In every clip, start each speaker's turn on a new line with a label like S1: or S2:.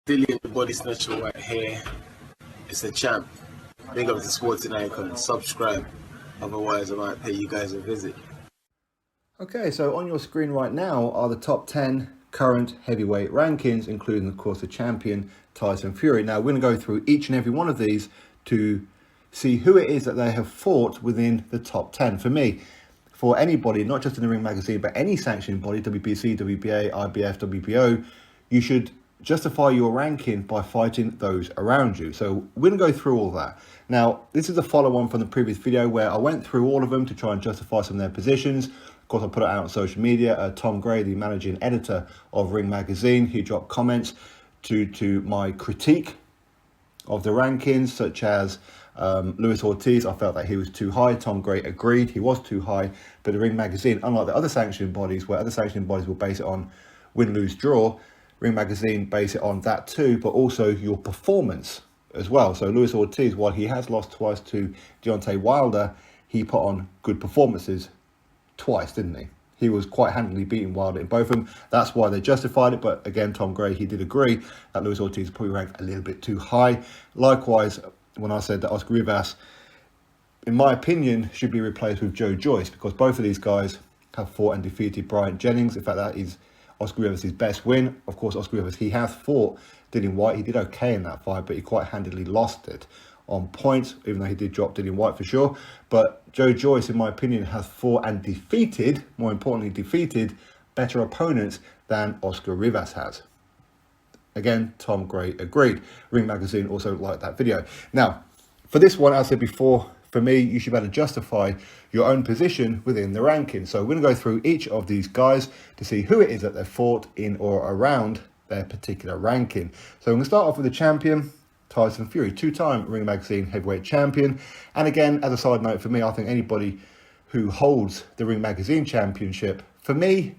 S1: Dillian the Body Snatcher right here. It's a champ. Big up to Sporting Icon. Subscribe. Otherwise, I might pay you guys a visit.
S2: Okay, so on your screen right now are the top 10 current heavyweight rankings, including, of course, the champion, Tyson Fury. Now, we're going to go through each and every one of these to see who it is that they have fought within the top 10. For me, for anybody, not just in the Ring Magazine, but any sanctioning body, WBC, WBA, IBF, WBO, you should justify your ranking by fighting those around you. So we're going to go through all that. Now, this is a follow-on from the previous video where I went through all of them to try and justify some of their positions. Of course, I put it out on social media. Tom Gray, the managing editor of Ring Magazine, he dropped comments to my critique of the rankings, such as Ruiz Ortiz. I felt that he was too high. Tom Gray agreed he was too high. But the Ring Magazine, unlike the other sanctioning bodies, where other sanctioning bodies will base it on win, lose, draw, Ring Magazine base it on that too, but also your performance as well. So Ruiz Ortiz, while he has lost twice to Deontay Wilder, he put on good performances twice, didn't he? He was quite handily beating Wilder in both of them. That's why they justified it. But again, Tom Gray, he did agree that Ruiz Ortiz probably ranked a little bit too high. Likewise, when I said that Oscar Rivas, in my opinion, should be replaced with Joe Joyce, because both of these guys have fought and defeated Bryant Jennings. In fact, that is Oscar Rivas' best win. Of course, Oscar Rivas, he has fought Dillian Whyte. He did okay in that fight, but he quite handily lost it on points, even though he did drop Dillian Whyte for sure. But Joe Joyce, in my opinion, has fought and defeated, more importantly, defeated better opponents than Oscar Rivas has. Again, Tom Gray agreed. Ring Magazine also liked that video. Now, for this one, as I said before, for me, you should be able to justify your own position within the ranking. So we're going to go through each of these guys to see who it is that they've fought in or around their particular ranking. So we're going to start off with the champion, Tyson Fury, two-time Ring Magazine heavyweight champion. And again, as a side note, for me, I think anybody who holds the Ring Magazine championship, for me,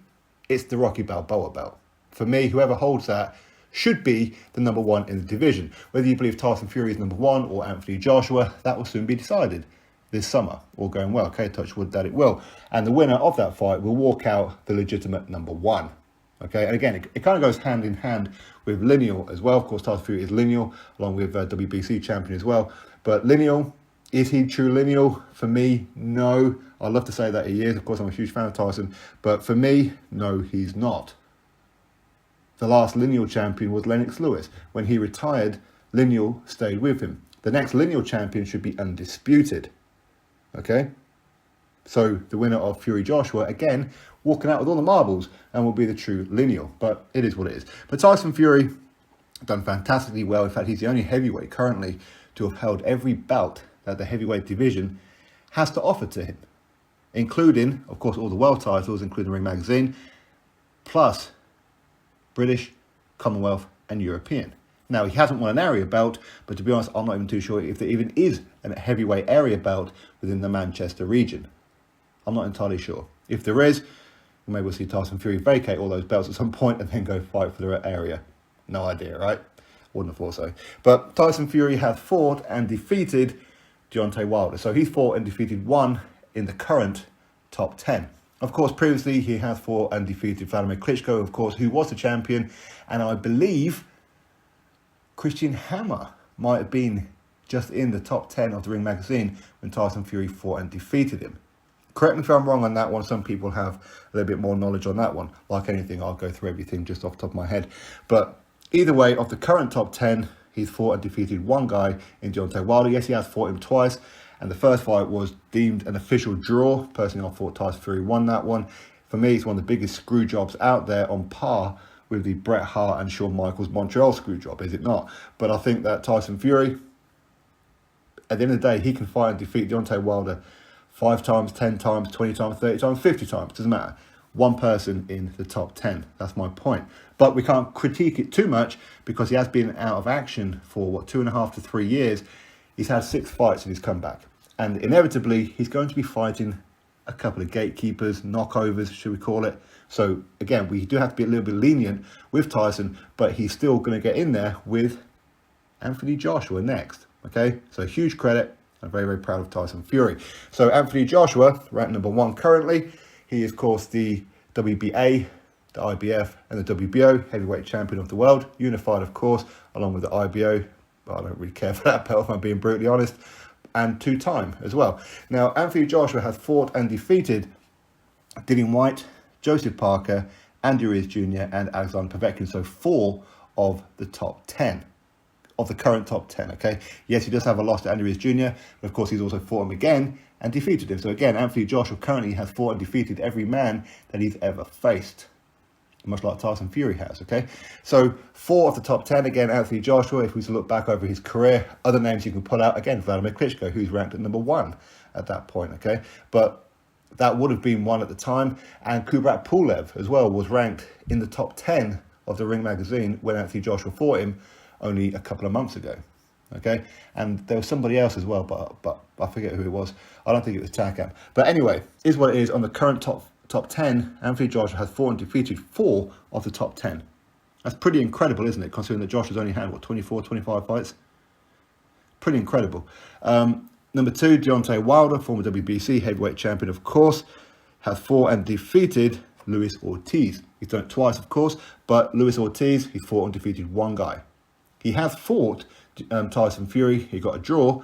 S2: it's the Rocky Balboa belt. For me, whoever holds that should be the number one in the division. Whether you believe Tyson Fury is number one or Anthony Joshua, that will soon be decided this summer. All going well, okay, touch wood that it will. And the winner of that fight will walk out the legitimate number one. Okay, and again, it kind of goes hand in hand with lineal as well. Of course, Tyson Fury is lineal, along with WBC champion as well. But lineal, is he true lineal? For me, no. I'd love to say that he is. Of course, I'm a huge fan of Tyson. But for me, no, he's not. The last lineal champion was Lennox Lewis. When he retired, lineal stayed with him. The next lineal champion should be undisputed. Okay? So the winner of Fury Joshua, again, walking out with all the marbles and will be the true lineal. But it is what it is. But Tyson Fury done fantastically well. In fact, he's the only heavyweight currently to have held every belt that the heavyweight division has to offer to him, including, of course, all the world titles, including Ring Magazine, plus British, Commonwealth and European. Now, he hasn't won an area belt, but to be honest, I'm not even too sure if there even is a heavyweight area belt within the Manchester region. I'm not entirely sure. If there is, maybe we'll see Tyson Fury vacate all those belts at some point and then go fight for the area. No idea, right? Wouldn't have thought so. But Tyson Fury has fought and defeated Deontay Wilder. So he's fought and defeated one in the current top 10. Of course, previously he has fought and defeated Vladimir Klitschko, of course, who was the champion. And I believe Christian Hammer might have been just in the top 10 of the Ring Magazine when Tyson Fury fought and defeated him. Correct me if I'm wrong on that one. Some people have a little bit more knowledge on that one. Like anything, I'll go through everything just off the top of my head. But either way, of the current top 10, he's fought and defeated one guy in Deontay Wilder. Yes, he has fought him twice. And the first fight was deemed an official draw. Personally, I thought Tyson Fury won that one. For me, it's one of the biggest screw jobs out there, on par with the Bret Hart and Shawn Michaels Montreal screw job, is it not? But I think that Tyson Fury, at the end of the day, he can fight and defeat Deontay Wilder 5 times, 10 times, 20 times, 30 times, 50 times. Doesn't matter. One person in the top 10. That's my point. But we can't critique it too much because he has been out of action for, 2.5 to 3 years. He's had 6 fights in his comeback. And inevitably, he's going to be fighting a couple of gatekeepers, knockovers, should we call it. So, again, we do have to be a little bit lenient with Tyson, but he's still going to get in there with Anthony Joshua next. Okay? So, huge credit. I'm very, very proud of Tyson Fury. So, Anthony Joshua, ranked number 1 currently. He is, of course, the WBA, the IBF and the WBO heavyweight champion of the world, unified of course, along with the IBO, but I don't really care for that belt if I'm being brutally honest, and 2-time as well. Now, Anthony Joshua has fought and defeated Dillian Whyte, Joseph Parker, Andy Ruiz Jr. and Alexander Povetkin, so 4 of the top 10. Of the current top 10, okay? Yes, he does have a loss to Andy Ruiz Jr., but of course he's also fought him again and defeated him. So again, Anthony Joshua currently has fought and defeated every man that he's ever faced, much like Tyson Fury has, okay? So 4 of the top 10, again, Anthony Joshua. If we look back over his career, other names you can pull out, again, Vladimir Klitschko, who's ranked at number 1 at that point, okay? But that would have been 1 at the time, and Kubrat Pulev as well was ranked in the top 10 of the Ring magazine when Anthony Joshua fought him only a couple of months ago, okay? And there was somebody else as well, but I forget who it was. I don't think it was Takam. But anyway, is what it is. On the current top 10, Anthony Joshua has fought and defeated 4 of the top 10. That's pretty incredible, isn't it? Considering that Joshua's only had, 24, 25 fights? Pretty incredible. Number 2, Deontay Wilder, former WBC heavyweight champion, of course, has fought and defeated Luis Ortiz. He's done it twice, of course, but Luis Ortiz, he fought and defeated 1 guy. He has fought Tyson Fury. He got a draw,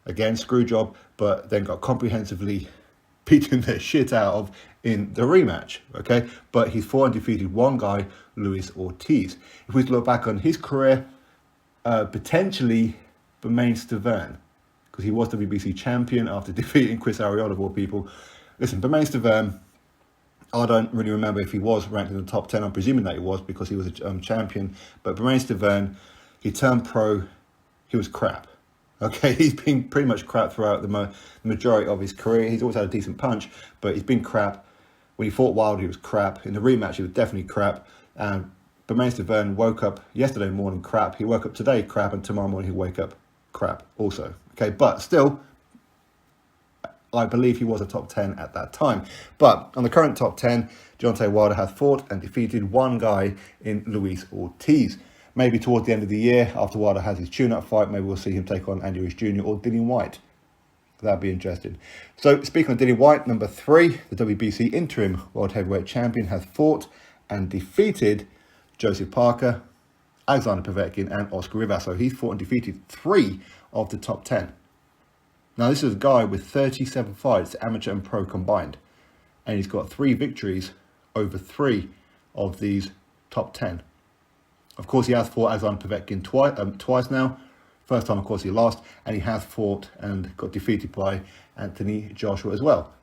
S2: again, screw job, but then got comprehensively beaten the shit out of in the rematch, okay? But he's fought and defeated 1 guy, Luis Ortiz. If we look back on his career, potentially Bermain Stavern, because he was WBC champion after defeating Chris Arreola of all people. Listen, Bermain Stavern, I don't really remember if he was ranked in the top 10. I'm presuming that he was because he was a champion. But Bermain Stavern, he turned pro, he was crap. Okay, he's been pretty much crap throughout the majority of his career. He's always had a decent punch, but he's been crap. When he fought Wilder, he was crap. In the rematch, he was definitely crap. And Bermain Stavern woke up yesterday morning crap. He woke up today crap, and tomorrow morning he'll wake up crap also. Okay, but still, I believe he was a top 10 at that time. But on the current top 10, Deontay Wilder has fought and defeated 1 guy in Luis Ortiz. Maybe towards the end of the year, after Wilder has his tune-up fight, maybe we'll see him take on Andy Ruiz Jr. or Dillian Whyte. That'd be interesting. So, speaking of Dillian Whyte, number 3, the WBC interim world heavyweight champion, has fought and defeated Joseph Parker, Alexander Povetkin, and Oscar Rivas. So he's fought and defeated 3 of the top 10. Now, this is a guy with 37 fights, amateur and pro combined. And he's got 3 victories over 3 of these top 10. Of course, he has fought Alexander Povetkin twice now. First time, of course, he lost. And he has fought and got defeated by Anthony Joshua as well.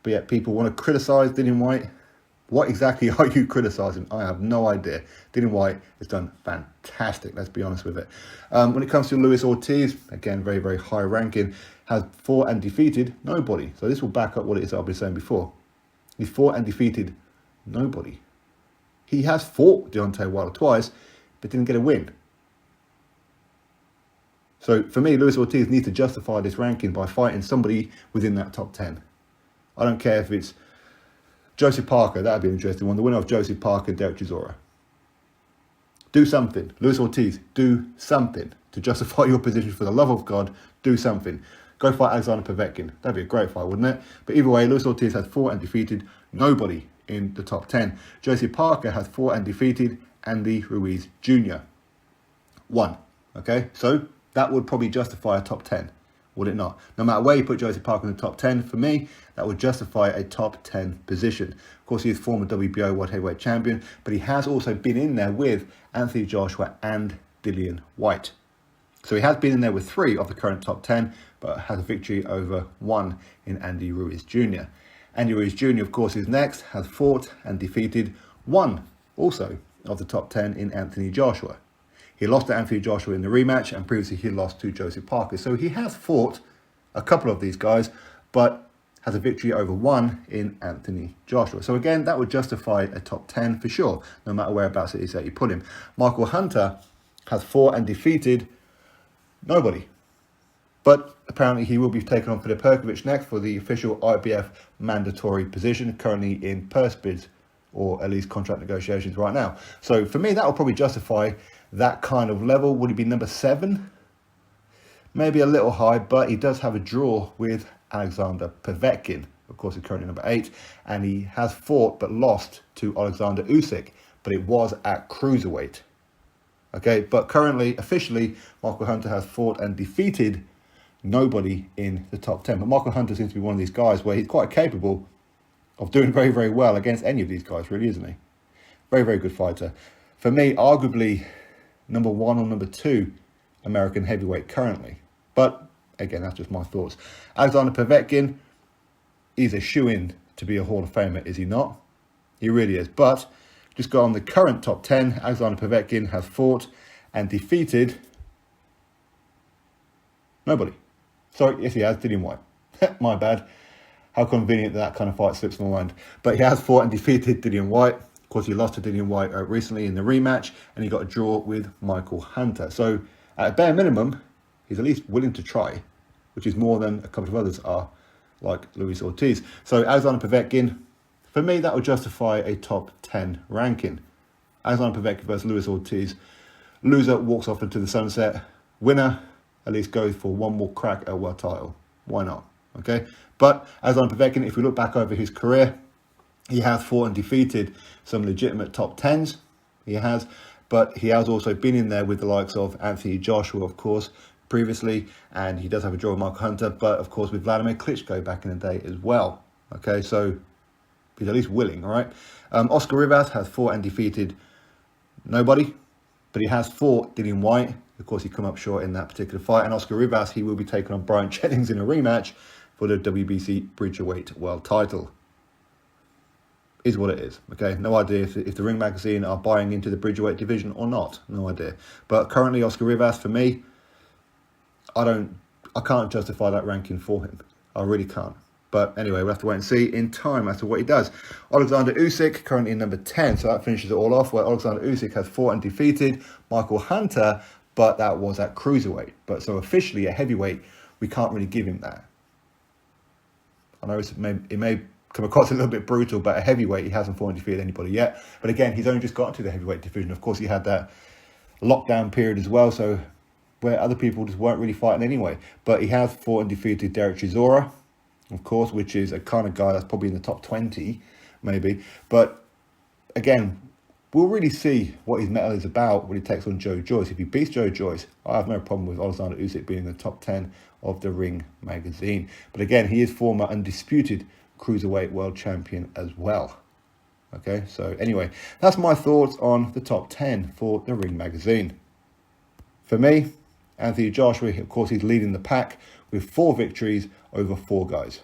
S2: But yet, people want to criticise Dillian Whyte. What exactly are you criticising? I have no idea. Dillian Whyte has done fantastic, let's be honest with it. When it comes to Luis Ortiz, again, very, very high ranking, has fought and defeated nobody. So this will back up what it is I've been saying before. He fought and defeated nobody. He has fought Deontay Wilder twice, but didn't get a win. So for me, Luis Ortiz needs to justify this ranking by fighting somebody within that top 10. I don't care if it's Joseph Parker, that would be an interesting one. The winner of Joseph Parker, Derek Chisora. Do something. Luis Ortiz, do something to justify your position. For the love of God, do something. Go fight Alexander Povetkin. That'd be a great fight, wouldn't it? But either way, Luis Ortiz has fought and defeated nobody in the top 10. Joseph Parker has fought and defeated Andy Ruiz Jr. 1. Okay, so that would probably justify a top 10, would it not? No matter where you put Joseph Parker in the top 10, for me, that would justify a top 10 position. Of course, he is former WBO World Heavyweight Champion, but he has also been in there with Anthony Joshua and Dillian Whyte. So he has been in there with 3 of the current top 10, but has a victory over 1 in Andy Ruiz Jr. Andy Ruiz Jr., of course, is next, has fought and defeated 1 also of the top 10 in Anthony Joshua. He lost to Anthony Joshua in the rematch, and previously he lost to Joseph Parker. So he has fought a couple of these guys, but has a victory over 1 in Anthony Joshua. So again, that would justify a top 10 for sure, no matter whereabouts it is that you put him. Michael Hunter has fought and defeated nobody. But apparently he will be taken on Filip Perkovic next for the official IBF mandatory position, currently in purse bids, or at least contract negotiations right now. So for me, that will probably justify that kind of level. Would he be number 7? Maybe a little high, but he does have a draw with Alexander Povetkin, Of course, he's currently number 8. And he has fought but lost to Alexander Usyk. But it was at cruiserweight. Okay, but currently, officially, Michael Hunter has fought and defeated nobody in the top 10. But Michael Hunter seems to be one of these guys where he's quite capable of doing very, very well against any of these guys, really, isn't he? Very, very good fighter. For me, arguably number 1 or number 2 American heavyweight currently. But, again, that's just my thoughts. Alexander Povetkin, he's a shoo-in to be a Hall of Famer, is he not? He really is. But, just go on the current top 10, Alexander Povetkin has fought and defeated nobody. Sorry, yes he has, Dillian Whyte. My bad. How convenient that kind of fight slips my mind. But he has fought and defeated Dillian Whyte. Of course, he lost to Dillian Whyte recently in the rematch, and he got a draw with Michael Hunter. So, at a bare minimum, he's at least willing to try, which is more than a couple of others are, like Ruiz Ortiz. So, Alexander Povetkin, for me, that would justify a top 10 ranking. Alexander Povetkin versus Ruiz Ortiz. Loser walks off into the sunset. Winner at least goes for one more crack at a world title. Why not? Okay, but Alexander Povetkin, if we look back over his career, he has fought and defeated some legitimate top 10s. He has, but he has also been in there with the likes of Anthony Joshua, of course, previously, and he does have a draw with Michael Hunter, but of course with Vladimir Klitschko back in the day as well. Okay, so he's at least willing, all right? Oscar Rivas has fought and defeated nobody, but he has fought Dillian Whyte. Of course, he come up short in that particular fight, and Oscar Rivas, he will be taking on Brian Jennings in a rematch for the WBC Bridgerweight World title. Is what it is, okay? No idea if the Ring Magazine are buying into the Bridgerweight division or not. No idea. But currently, Oscar Rivas, for me, I can't justify that ranking for him. I really can't. But anyway, we'll have to wait and see in time as to what he does. Alexander Usyk, currently in number 10. So that finishes it all off, where Alexander Usyk has fought and defeated Michael Hunter, but that was at cruiserweight. But so officially, at heavyweight, we can't really give him that. I know it may come across a little bit brutal, but at heavyweight, he hasn't fought and defeated anybody yet. But again, he's only just got into the heavyweight division. Of course, he had that lockdown period as well, so where other people just weren't really fighting anyway. But he has fought and defeated Derek Chisora, of course, which is a kind of guy that's probably in the top 20, maybe. But again, we'll really see what his mettle is about when he takes on Joe Joyce. If he beats Joe Joyce, I have no problem with Alexander Usyk being in the top 10 of the Ring Magazine. But again, he is former undisputed cruiserweight world champion as well. Okay, so anyway, that's my thoughts on the top 10 for the Ring Magazine. For me, Anthony Joshua, of course, he's leading the pack with 4 victories over 4 guys.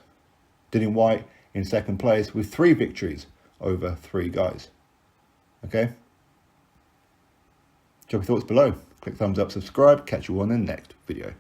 S2: Dillian Whyte in second place with 3 victories over 3 guys. Okay? Drop your thoughts below. Click thumbs up, subscribe. Catch you on the next video.